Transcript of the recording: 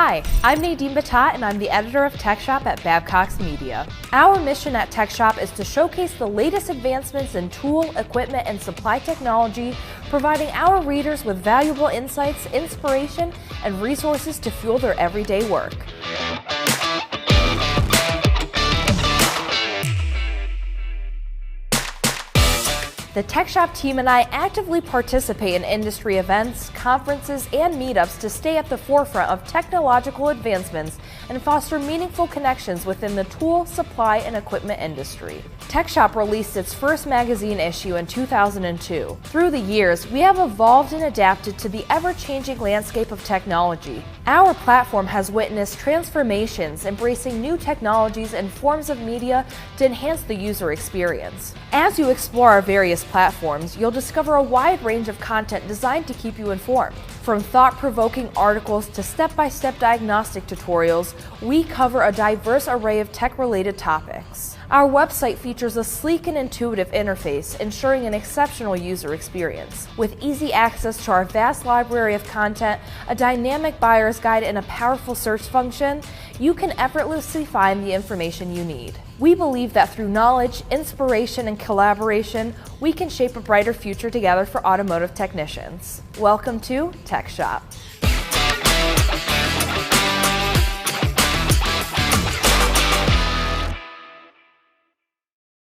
Hi, I'm Nadine Batat and I'm the editor of TechShop at Babcock's Media. Our mission at TechShop is to showcase the latest advancements in tool, equipment, and supply technology, providing our readers with valuable insights, inspiration, and resources to fuel their everyday work. The TechShop team and I actively participate in industry events, conferences, and meetups to stay at the forefront of technological advancements and foster meaningful connections within the tool, supply, and equipment industry. TechShop released its first magazine issue in 2002. Through the years, we have evolved and adapted to the ever-changing landscape of technology. Our platform has witnessed transformations, embracing new technologies and forms of media to enhance the user experience. As you explore our various platforms, you'll discover a wide range of content designed to keep you informed. From thought-provoking articles to step-by-step diagnostic tutorials, we cover a diverse array of tech-related topics. Our website features a sleek and intuitive interface, ensuring an exceptional user experience. With easy access to our vast library of content, a dynamic buyer's guide, and a powerful search function, you can effortlessly find the information you need. We believe that through knowledge, inspiration, and collaboration, we can shape a brighter future together for automotive technicians. Welcome to TechShop.